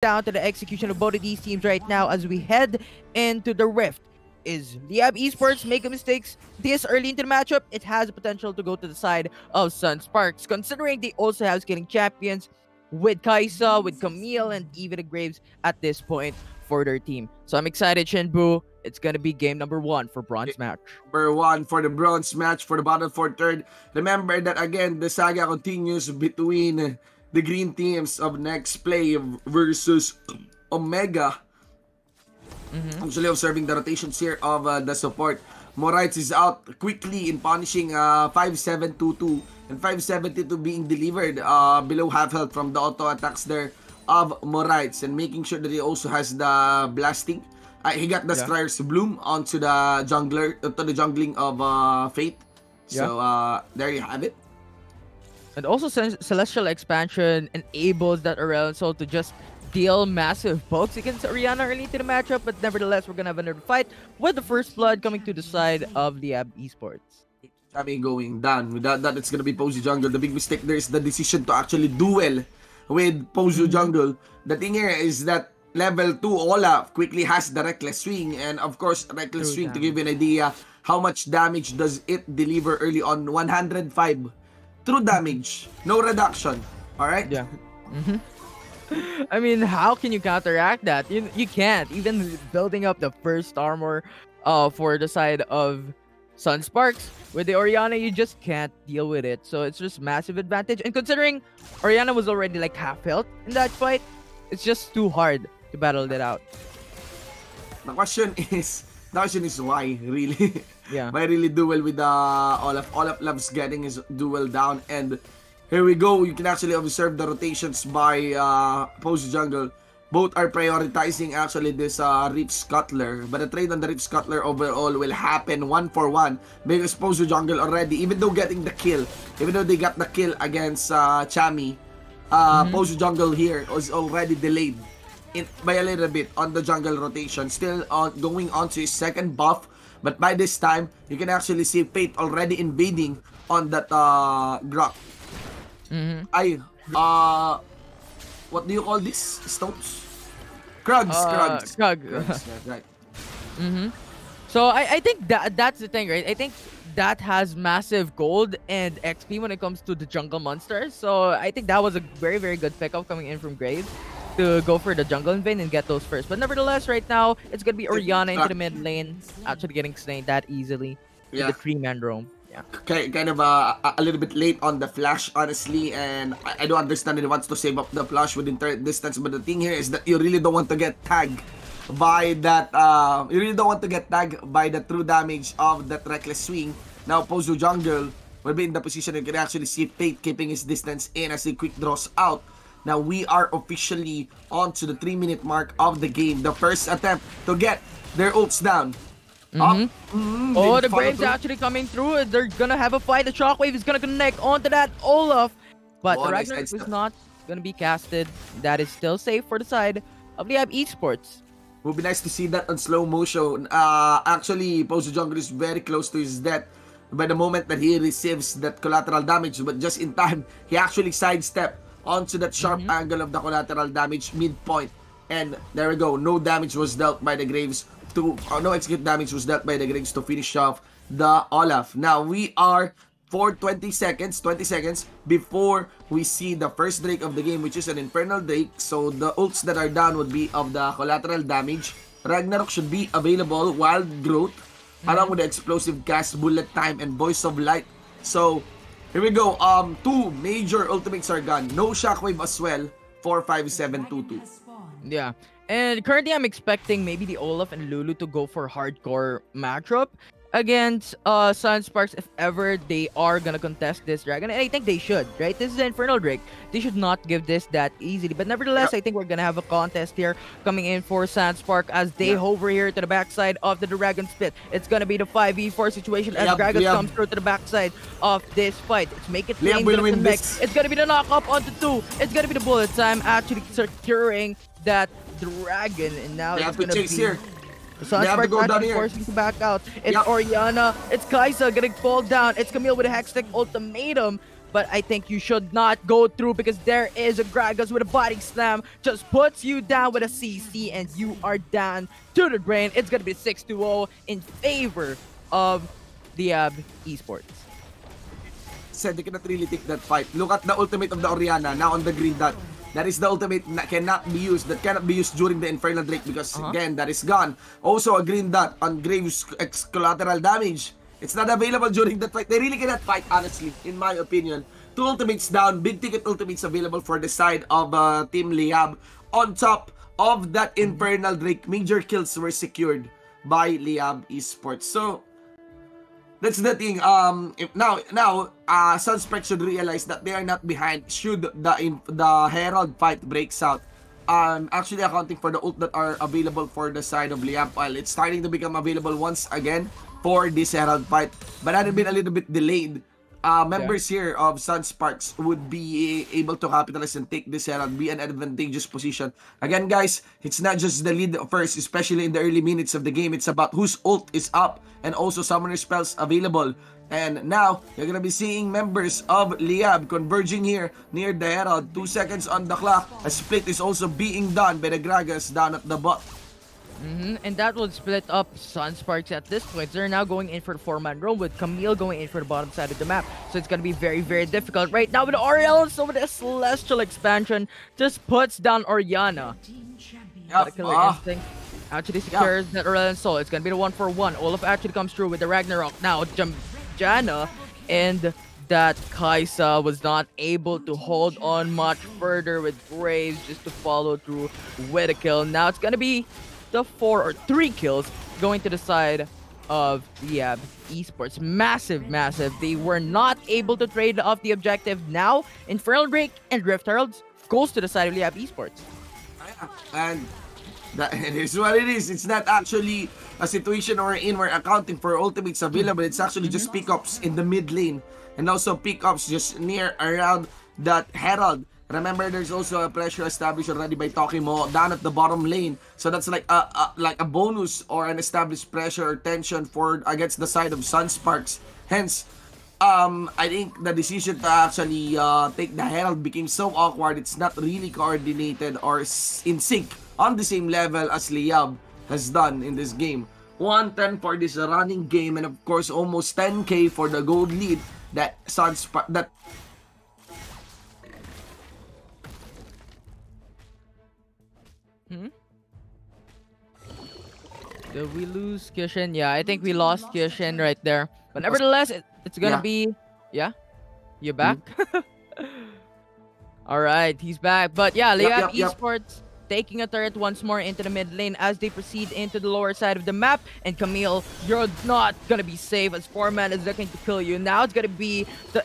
down to the execution of both of these teams right now as we head into the Rift. Is Liyab Esports making mistakes this early into the matchup? It has the potential to go to the side of Sunsparks, considering they also have scaling champions with Kaisa, with Camille, and even the Graves at this point for their team. So I'm excited, Shinbu. It's going to be game number 1 for bronze match. Number 1 for the bronze match for the battle for third. Remember that again, the saga continues between the green teams of Next Play versus Omega. Actually observing the rotations here of the support. Moritz is out quickly in punishing 5722 and 572 being delivered below half health from the auto attacks there of Moritz, and making sure that he also has the blasting. He got the Scryer's Bloom onto the jungler, to the jungling of Fate. So there you have it. And also Celestial Expansion enables that Aurelion Soul to just deal massive pokes against Orianna early into the matchup, but nevertheless, we're gonna have another fight with the first blood coming to the side of Liyab Esports. Going down. Without that, it's gonna be Pozu Jungle. The big mistake there is the decision to actually duel with Pozu Jungle. The thing here is that level 2 Olaf quickly has the Reckless Swing, and of course, Reckless Swing, to give you an idea how much damage does it deliver early on, 105 true damage, no reduction. Alright? Yeah. I mean, how can you counteract that? You can't. Even building up the first armor for the side of Sunsparks with the Orianna, you just can't deal with it. So it's just massive advantage. And considering Orianna was already like half health in that fight, it's just too hard to battle that out. The question is why, really? Yeah. Why really duel with Olaf? Olaf loves getting his duel down, and here we go. You can actually observe the rotations by Pozu Jungle. Both are prioritizing actually this Rift Scuttler, but the trade on the Rift Scuttler overall will happen 1-for-1 because Pozu Jungle already, even though they got the kill against Chami, Pozu Jungle here was already delayed by a little bit on the jungle rotation, still going on to his second buff. But by this time, you can actually see Fate already invading on that Grok. What do you call this? Stones? Krugs. Right. So I think that's the thing, right? I think that has massive gold and XP when it comes to the jungle monsters. So I think that was a very, very good pickup coming in from Graves to go for the jungle invade and get those first. But nevertheless, right now, it's going to be Orianna into the mid lane, actually getting slain that easily with the 3-man roam. Yeah. Kind of a little bit late on the flash, honestly, and I don't understand it. He wants to save up the flash within third distance, but the thing here is that you really don't want to get tagged by that. You really don't want to get tagged by the true damage of that Reckless Swing. Now, Pozu Jungle will be in the position you can actually see Fate keeping his distance in as he quick draws out. Now, we are officially on to the 3-minute mark of the game. The first attempt to get their ults down. The Braves actually coming through. They're gonna have a fight. The Shockwave is gonna connect onto that Olaf, but the Ragnarok is not gonna be casted. That is still safe for the side of Liyab Esports. It would be nice to see that on slow motion. Actually, Pozu Jungle is very close to his death by the moment that he receives that collateral damage, but just in time, he actually sidestepped onto that sharp angle of the collateral damage midpoint, and there we go. No damage was dealt by the Graves no execute damage was dealt by the Graves to finish off the Olaf. Now we are for 20 seconds before we see the first Drake of the game, which is an Infernal Drake. So the ults that are down would be of the collateral damage. Ragnarok should be available, Wild Growth, along with the explosive cast, Bullet Time, and Voice of Light. So here we go. 2 major ultimates are gone. No Shockwave as well for 5722. Yeah. And currently, I'm expecting maybe the Olaf and Lulu to go for hardcore matchup against Sunsparks if ever they are gonna contest this dragon. And I think they should, right? This is an Infernal Drake. They should not give this that easily. But nevertheless, I think we're gonna have a contest here coming in for Sunspark as they hover here to the backside of the Dragon Spit. It's gonna be the 5v4 situation as Dragon comes through to the backside of this fight. It's make it lane to connect. It's gonna be the knock up onto 2. It's gonna be the bullet time actually securing that dragon, and now it's gonna be here. Sunspark actually forcing to back out. It's Orianna, it's Kaisa getting pulled down. It's Camille with a Hextech ultimatum but I think you should not go through because there is a Gragas with a body slam. Just puts you down with a CC and you are down to the drain. It's going to be 6-0 in favor of Liyab Esports. Said you cannot really take that fight. Look at the ultimate of the Orianna now on the green dot. That is the ultimate that cannot be used. That cannot be used during the Infernal Drake because again, that is gone. Also, a green dot on Graves' collateral damage. It's not available during that fight. They really cannot fight, honestly, in my opinion. 2 ultimates down, big ticket ultimates available for the side of Team Liyab. On top of that Infernal Drake, major kills were secured by Liyab Esports. So, that's the thing. If now Sunspark should realize that they are not behind. Should the Herald fight breaks out, actually accounting for the ult that are available for the side of Liyab. While it's starting to become available once again for this Herald fight, but had it been a little bit delayed, members here of Sunsparks would be able to capitalize and take this Herald, be an advantageous position. Again, guys, it's not just the lead first, especially in the early minutes of the game. It's about whose ult is up and also summoner spells available. And now, you're gonna be seeing members of Liyab converging here near the Herald. 2 seconds on the clock. A split is also being done by the Gragas down at the bot. And that would split up Sunsparks at this point. They're now going in for the 4-man roam with Camille going in for the bottom side of the map. So it's going to be very, very difficult. Right now with Oriel, so with the Celestial expansion, just puts down Orianna. Killer Instinct actually secures that Aurelion Soul. It's going to be the 1-for-1. Olaf actually comes through with the Ragnarok. Now, Janna and that Kaisa was not able to hold on much further with Graves just to follow through with a kill. Now it's going to be the 4 or 3 kills going to the side of Liyab Esports. Massive. They were not able to trade off the objective. Now, Infernal Drake and Rift Heralds goes to the side of Liyab Esports. And that is what it is. It's not actually a situation we're accounting for ultimates available. It's actually just pickups in the mid lane and also pickups just near around that Herald. Remember, there's also a pressure established already by Tokimo down at the bottom lane. So that's like a bonus or an established pressure or tension for against the side of Sunsparks. Hence, I think the decision to actually take the Herald became so awkward. It's not really coordinated or in sync on the same level as Liyab has done in this game. 110 for this running game, and of course almost 10k for the gold lead that Sunspark Did we lose Kishin? Yeah, I think we lost Kishin right there. But nevertheless, it's gonna be... Yeah? You back? Alright, he's back. But yeah, Liyab Esports taking a turret once more into the mid lane as they proceed into the lower side of the map. And Camille, you're not gonna be safe as 4-man is looking to kill you. Now it's gonna be the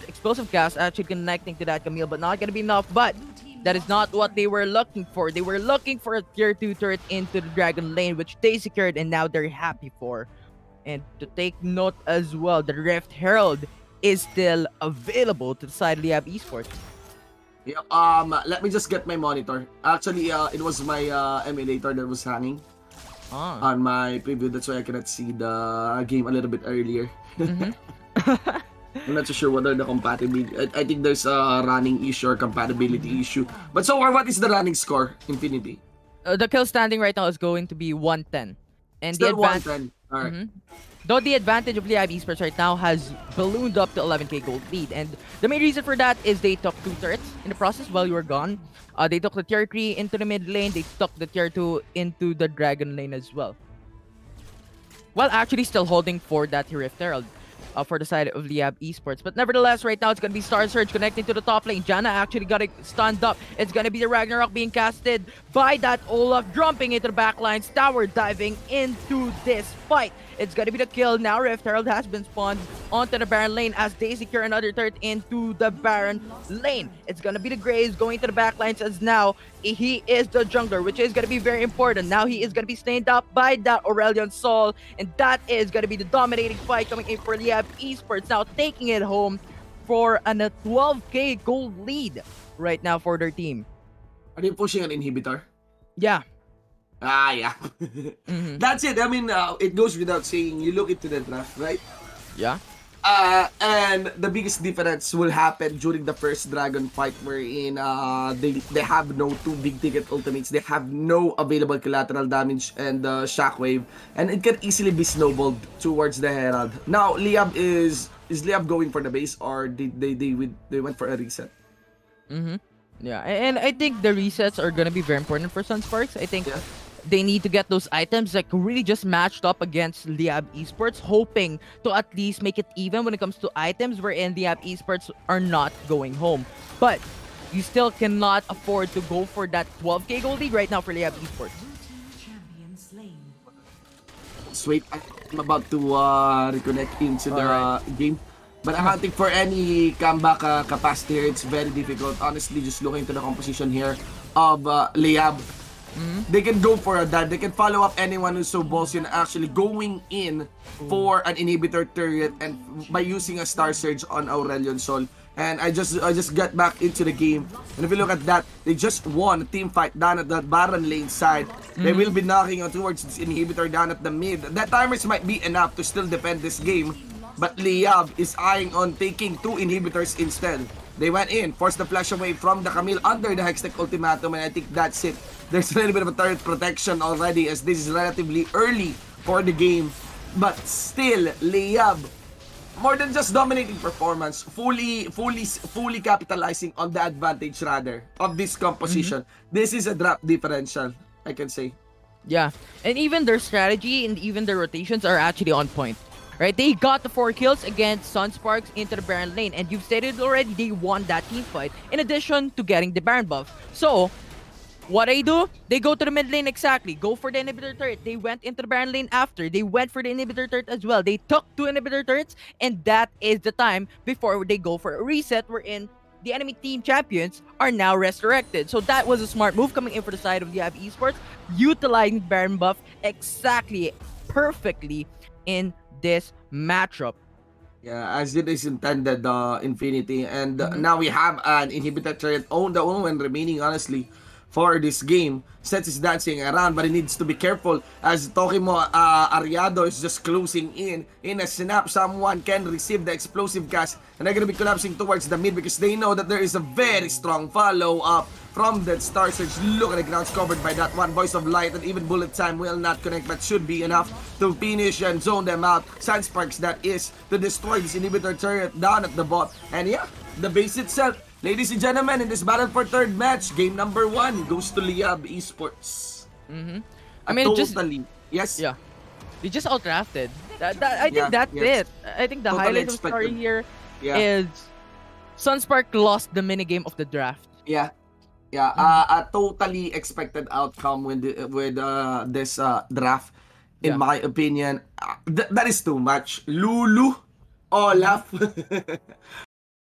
explosive cast actually connecting to that Camille, but not gonna be enough. But that is not what they were looking for. They were looking for a tier 2 turret into the Dragon lane, which they secured, and now they're happy for. And to take note as well, the Rift Herald is still available to the side of Liyab Esports. Yeah, let me just get my monitor. Actually, it was my emulator that was hanging on my preview. That's why I cannot see the game a little bit earlier. I'm not so sure whether the compatibility... I think there's a running issue or compatibility issue. But so far, what is the running score, Infinity? The kill standing right now is going to be 110. And still the 110. Alright. Though the advantage of Liyab Esports right now has ballooned up to 11k gold lead. And the main reason for that is they took 2 turrets in the process while you were gone. They took the tier 3 into the mid lane. They took the tier 2 into the Dragon lane as well. While actually still holding for that Rift Herald. For the side of Liyab Esports. But nevertheless, right now, it's going to be Star Surge connecting to the top lane. Janna actually got it stunned up. It's going to be the Ragnarok being casted by that Olaf, jumping into the backlines, tower diving into this fight. It's going to be the kill. Now Rift Herald has been spawned onto the Baron lane as they secure another turret into the Baron lane. It's going to be the Graves going to the backlines as now he is the jungler, which is going to be very important. Now he is going to be stained up by that Aurelion Soul, and that is going to be the dominating fight coming in for Liyab Esports, now taking it home for a 12k gold lead right now for their team. Are they pushing an inhibitor? Yeah. Yeah. That's it. I mean, it goes without saying. You look into the draft, right? Yeah. And the biggest difference will happen during the first dragon fight, wherein they have no two big ticket ultimates, they have no available collateral damage and shockwave, and it can easily be snowballed towards the Herald. Now, Liyab is Liyab going for the base, or did they went for a reset? Mm-hmm. Yeah, and I think the resets are gonna be very important for Sunsparks. I think Yeah. they need to get those items like really just matched up against Liyab Esports, hoping to at least make it even when it comes to items wherein Liyab Esports are not going home. But you still cannot afford to go for that 12k gold lead right now for Liyab Esports. Wait, I'm about to reconnect into the game. But I'm hunting for any comeback capacity here. It's very difficult. Honestly, just looking to the composition here of Liyab. They can go for a dad. They can follow up anyone who's so ballsy and actually going in for an inhibitor turret and by using a Star Surge on Aurelion Sol. And I just got back into the game. And if you look at that, they just won a team fight down at the Baron lane side. They will be knocking on towards this inhibitor down at the mid. That timers might be enough to still defend this game. But Liyab is eyeing on taking 2 inhibitors instead. They went in, forced the flash away from the Camille under the Hextech ultimatum, and I think that's it. There's a little bit of a turret protection already as this is relatively early for the game. But still, Liyab, more than just dominating performance, fully capitalizing on the advantage rather of this composition. This is a drop differential, I can say. Yeah, and even their strategy and even their rotations are actually on point. Right, they got the 4 kills against Sunsparks into the Baron lane, and you've stated already they won that team fight in addition to getting the Baron buff. So, what they do? They go to the mid lane exactly, go for the inhibitor turret. They went into the Baron lane after. They went for the inhibitor turret as well. They took 2 inhibitor turrets, and that is the time before they go for a reset wherein the enemy team champions are now resurrected. So that was a smart move coming in for the side of the Esports, utilizing Baron buff exactly, perfectly in this matchup. Yeah, as it is intended, Infinity. And now we have an inhibitor turret owned the only one remaining, honestly, for this game. Sets is dancing around, but he needs to be careful as Tokimo Ariado is just closing in. In a snap, someone can receive the explosive cast, and they're gonna be collapsing towards the mid because they know that there is a very strong follow-up from that Star Surge. Look at the grounds covered by that one. Voice of Light and even Bullet Time will not connect, but should be enough to finish and zone them out. Sunsparks, that is, to destroy this inhibitor turret down at the bot. And yeah, the base itself. Ladies and gentlemen, in this battle for third match, game number 1 goes to Liyab Esports. I mean, totally. Yes? Yeah. They just outdrafted. I think that's it. I think the Totally highlight of the story expected. here Yeah. is Sunspark lost the minigame of the draft. Yeah. Yeah, a totally expected outcome with this draft, in my opinion. That is too much. Lulu, Olaf,